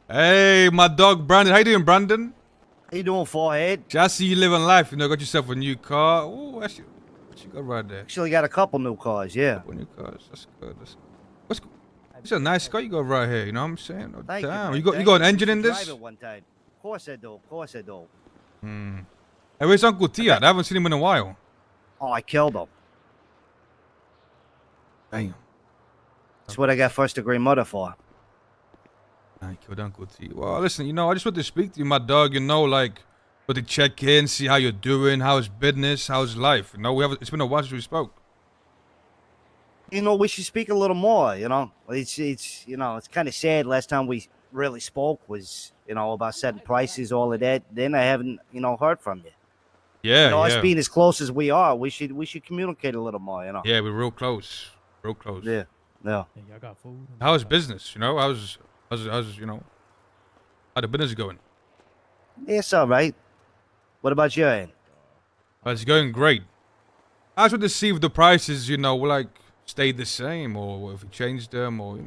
Hey, my dog Brandon. How you doing, Brandon? How you doing, forehead? I see you living life. You know, got yourself a new car. Ooh, what you got right there? Actually got a couple new cars, yeah. Couple new cars. That's good. What's It's a nice car you got right here. You know what I'm saying? Oh, Thank you, damn. man. You got an engine You in should drive this? it one time. Of course I do. Of course I do. Hmm. Hey, where's Uncle T at? I haven't seen him in a while. Oh, I killed him. Damn. That's what I got first degree murder for. I killed Uncle T. Well, listen, you know, I just want to speak to you, my dog. You know, like, but to check in, see how you're doing, how's business, how's life. You know, it's been a while since we spoke. You know, we should speak a little more. You know, it's kind of sad. Last time we really spoke was about setting prices, all of that. Then I haven't heard from you. Yeah, Us yeah. being as close as we are, we should communicate a little more. Yeah, we're real close. Real close. Yeah. Yeah. Hey, y'all got food? How's business? You know, how's how the business going? It's all right. What about your end? It's going great. I just want to see if the prices, you know, will like stay the same or if we changed them or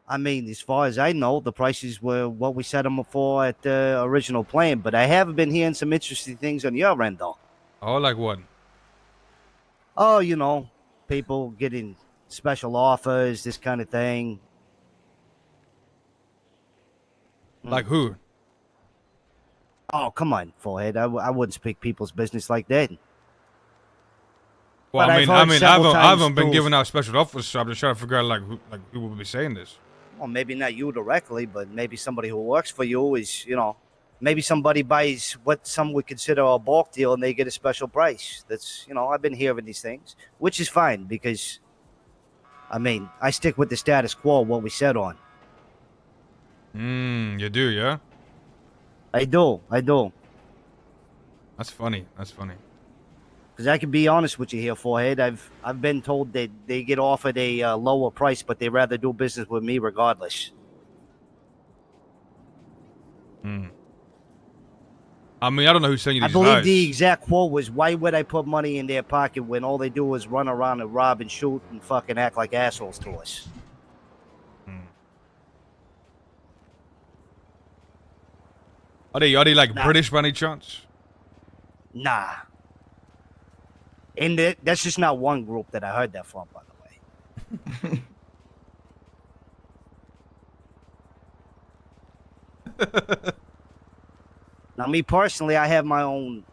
I mean, as far as I know, the prices were what we set them for at the original plan. But I have been hearing some interesting things on your end, though. Oh, like what? Oh, people getting special offers, this kind of thing. Like who? Oh, come on, forehead. I wouldn't speak people's business like that. Well, But I I've mean, heard I several haven't times been those- giving out special offers, so I'm just trying to figure out who would be saying this. Well, maybe not you directly, but maybe somebody who works for you is, maybe somebody buys what some would consider a bulk deal and they get a special price. That's, I've been hearing these things, which is fine because, I mean, I stick with the status quo, what we said on. You do, yeah? I do. That's funny. That's funny. Because I can be honest with you here, forehead. I've been told that they get offered a lower price, but they rather do business with me regardless. I mean, I don't know who's saying you I these believe lies. the exact quote was, "Why would I put money in their pocket when all they do is run around and rob and shoot and fucking act like assholes to us?" Are they like Nah. British by any chance? Nah. And that's just not one group that I heard that from, by the way. Now, me personally, I have my own,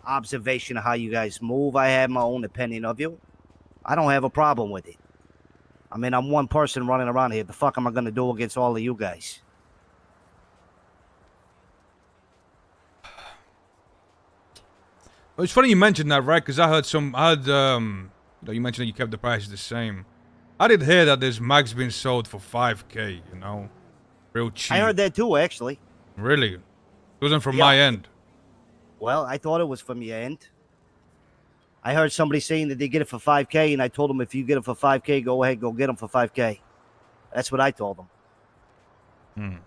observation of how you guys move. I have my own opinion of you. I don't have a problem with it. I mean, I'm one person running around here. The fuck am I going to do against all of you guys? Well, it's funny you mentioned that, right? Because I heard you mentioned that you kept the prices the same. I did hear that there's mags being sold for 5K, you know? Real cheap. I heard that too, actually. Really? It wasn't from Yeah. my end. Well, I thought it was from your end. I heard somebody saying that they get it for 5K, and I told them if you get it for 5K, go ahead, go get them for 5K. That's what I told them.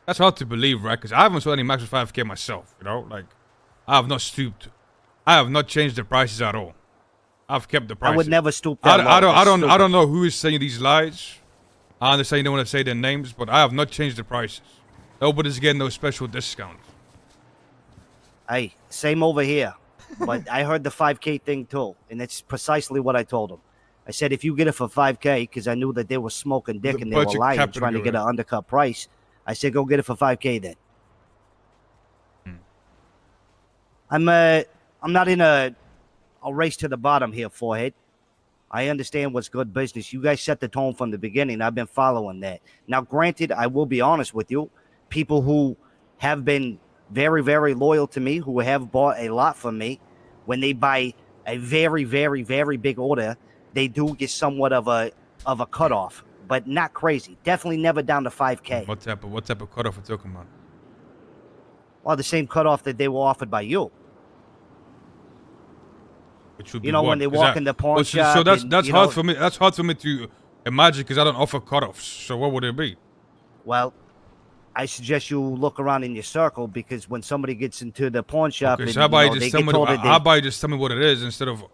That's hard to believe, right? Because I haven't sold any mags for 5K myself, you know? Like, I have not stooped. I have not changed the prices at all. I've kept the prices. I would never stoop that low. I That's don't stupid. know who is saying these lies. I understand you don't want to say their names, but I have not changed the prices. Nobody's getting no special discounts. Hey, same over here. But I heard the 5K thing too, and it's precisely what I told them. I said, if you get it for 5K, because I knew that they were smoking dick and they were budget lying, capital trying to get an you're undercut price. I said, go get it for 5K then. I'm not in a race to the bottom here, forehead. I understand what's good business. You guys set the tone from the beginning. I've been following that. Now, granted, I will be honest with you. People who have been very, very loyal to me, who have bought a lot from me, when they buy a very, very, very big order, they do get somewhat of a cutoff, but not crazy. Definitely never down to 5K. What type of cutoff we're talking about? Well, the same cutoff that they were offered by you. Which would be You know, what? when they 'Cause walk in the pawn shop. So that's and, hard for me. That's hard for me to imagine because I don't offer cutoffs. So what would it be? Well, I suggest you look around in your circle because when somebody gets into the pawn shop, Okay, and, so how about you they just get tell me? told that How about you just tell me what it is instead of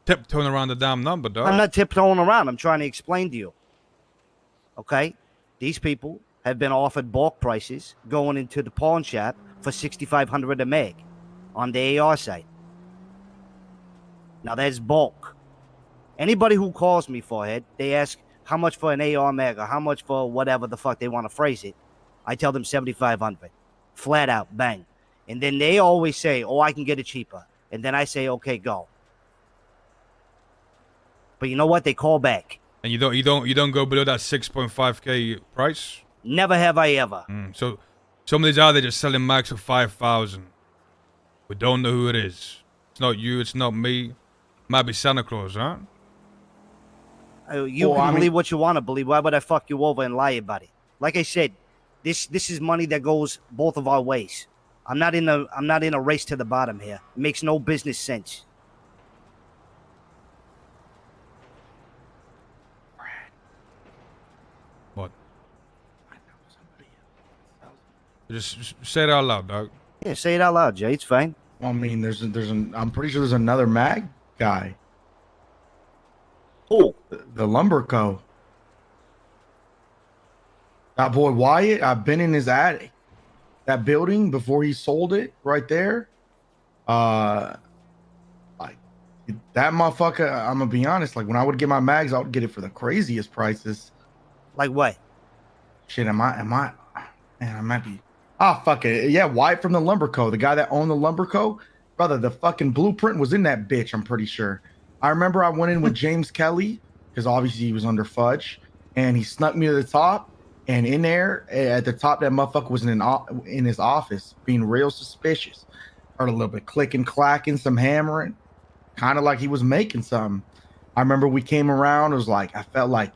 tiptoeing around the damn number, dog? I'm not tiptoeing around. I'm trying to explain to you. Okay? These people have been offered bulk prices going into the pawn shop for 6,500 a meg on the AR site. Now that's bulk. Anybody who calls me, forehead, they ask how much for an AR mag or how much for whatever the fuck they want to phrase it. I tell them 7,500, flat out, bang. And then they always say, "Oh, I can get it cheaper." And then I say, "Okay, go." But you know what? They call back. And you don't go below that 6.5k price. Never have I ever. So somebody's out there just selling max for 5,000. We don't know who it is. It's not you. It's not me. Might be Santa Claus, huh? You can believe what you want to believe. Why would I fuck you over and lie about it? Like I said, this is money that goes both of our ways. I'm not in a race to the bottom here. It makes no business sense. What? Just say it out loud, dog. Yeah, say it out loud, Jay. It's fine. I mean, I'm pretty sure there's another mag guy. Who? The Lumber Co. That boy Wyatt, I've been in his attic. That building before he sold it right there. Like that motherfucker, I'm gonna be honest, like when I would get my mags, I would get it for the craziest prices. Like what? Shit, man, I might be. Ah, fuck it. Yeah, Wyatt from the Lumber Co. The guy that owned the Lumber Co. Brother, the fucking blueprint was in that bitch, I'm pretty sure. I remember I went in with James Kelly, because obviously he was under fudge, and he snuck me to the top. And in there, at the top, that motherfucker was in his office, being real suspicious. Heard a little bit clicking, clacking, some hammering, kind of like he was making something. I remember we came around, it was like, I felt like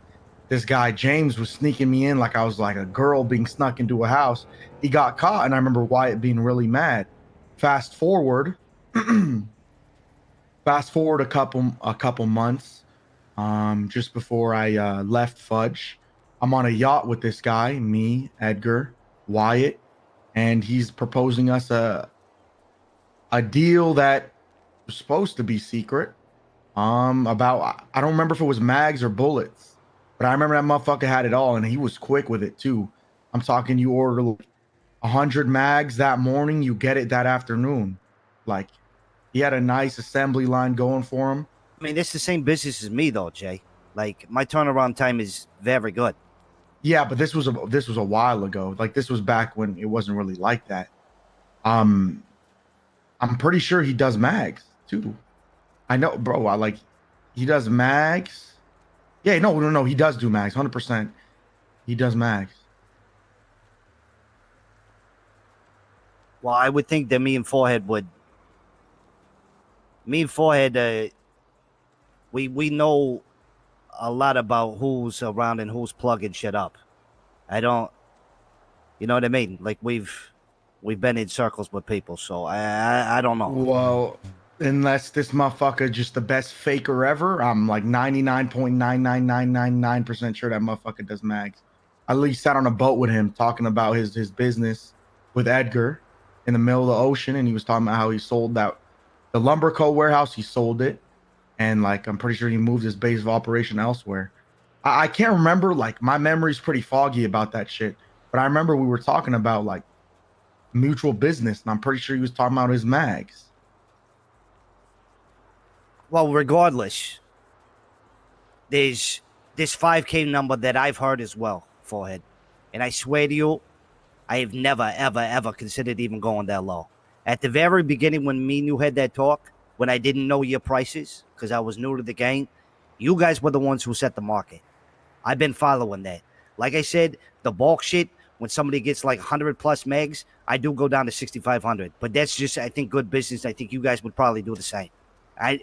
this guy, James, was sneaking me in like I was like a girl being snuck into a house. He got caught, and I remember Wyatt being really mad. Fast forward a couple months, just before I left Fudge. I'm on a yacht with this guy, me, Edgar, Wyatt, and he's proposing us a deal that was supposed to be secret. About I don't remember if it was mags or bullets, but I remember that motherfucker had it all, and he was quick with it too. I'm talking, you order 100 mags that morning, you get it that afternoon. Like, he had a nice assembly line going for him. I mean, it's the same business as me, though, Jay. Like, my turnaround time is very good. Yeah, but this was a while ago. Like, this was back when it wasn't really like that. I'm pretty sure he does mags too. I know, bro. He does mags. Yeah, no, he does do mags. 100%. He does mags. Well, I would think that me and Forehead, we know a lot about who's around and who's plugging shit up. You know what I mean? Like we've been in circles with people, so I don't know. Well, unless this motherfucker just the best faker ever, I'm like 99.99999% sure that motherfucker does mags. I at least sat on a boat with him talking about his business with Edgar in the middle of the ocean, and he was talking about how he sold the Lumber Co. warehouse. He sold it, and like I'm pretty sure he moved his base of operation elsewhere. I can't remember. Like my memory's pretty foggy about that shit, but I remember we were talking about like mutual business, and I'm pretty sure he was talking about his mags. Well, regardless, there's this 5K number that I've heard as well, Forehead, and I swear to you, I have never, ever, ever considered even going that low. At the very beginning, when me and you had that talk, when I didn't know your prices because I was new to the game, you guys were the ones who set the market. I've been following that. Like I said, the bulk shit, when somebody gets like 100 plus megs, I do go down to 6,500. But that's just, I think, good business. I think you guys would probably do the same.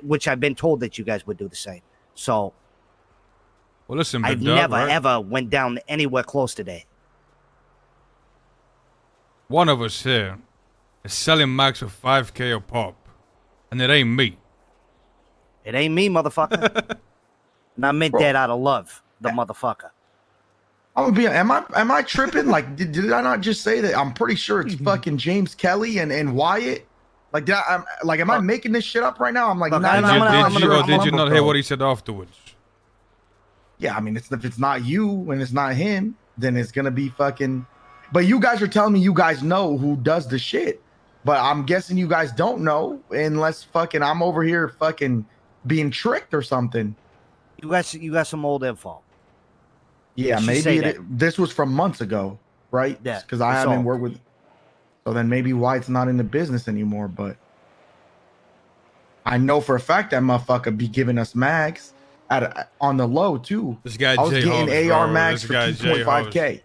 Which I've been told that you guys would do the same. So, Well, listen, I've never, ever went down anywhere close to that. One of us here is selling max for 5k a pop, and it ain't me. It ain't me, motherfucker. And I meant that out of love, the motherfucker. I'm gonna be. Am I tripping? Like, did I not just say that? I'm pretty sure it's fucking James Kelly and Wyatt. Like, am I making this shit up right now? I'm like, Look, did you not hear what he said afterwards? Yeah, I mean, if it's not you and it's not him, then it's gonna be fucking. But you guys are telling me you guys know who does the shit. But I'm guessing you guys don't know unless fucking I'm over here fucking being tricked or something. You got some old info. Yeah, Let's just maybe say this was from months ago, right? Yeah, Because I it's haven't old. worked with. So then maybe White's not in the business anymore. But I know for a fact that motherfucker be giving us mags on the low too. This guy I was Jay getting Hobbs, AR bro. mags This for guy Jay Hobbs. 2.5K.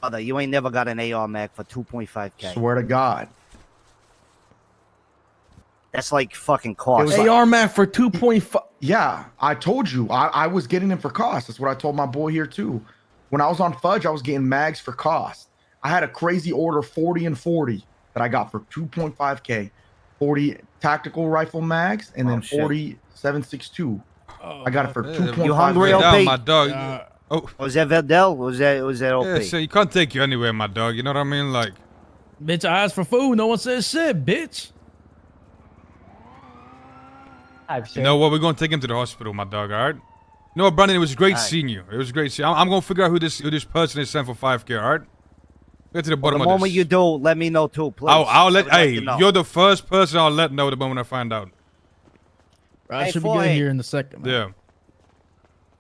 Brother, you ain't never got an AR mag for 2.5K. Swear to God. That's like fucking It cost. was like- AR Mac for 2.5. Yeah, I told you. I was getting them for cost. That's what I told my boy here too. When I was on Fudge, I was getting mags for cost. I had a crazy order 40 and 40 that I got for 2.5K. 40 tactical rifle mags and then Oh, shit. 40 7.62. Oh, I got it for Yeah, 2.5. You hungry, Down, LP? my dog. Uh, Oh, Was that Verdell? Was that OP? yeah, so you can't take you anywhere, my dog. You know what I mean? Like, bitch, I asked for food. No one said shit, bitch. you know what? We're gonna take him to the hospital, my dog. All right. You know what, Brandon? It was great All right. seeing you. It was great seeing. I'm gonna figure out who this person is sent for 5K. All right. Get to the The bottom of moment this. you do, let me know too, please. I'll I let. would like Hey, to know. you're the first person I'll let know the moment I find out. I Hey, should be good forehead. here in a second. Man. Yeah.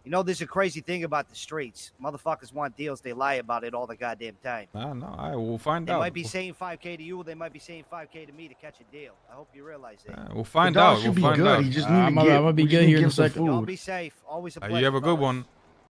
You know, there's a crazy thing about the streets. Motherfuckers want deals. They lie about it all the goddamn time. No, I will find They out. might be saying 5K to you. They might be saying 5K to me to catch a deal. I hope you realize that. We'll find The dog out. should We'll be find good. out. He just I'm need to gonna get. be we just good need to here in give a him some second. Y'all food. be safe. Always a pleasure. You have a good fellas. one.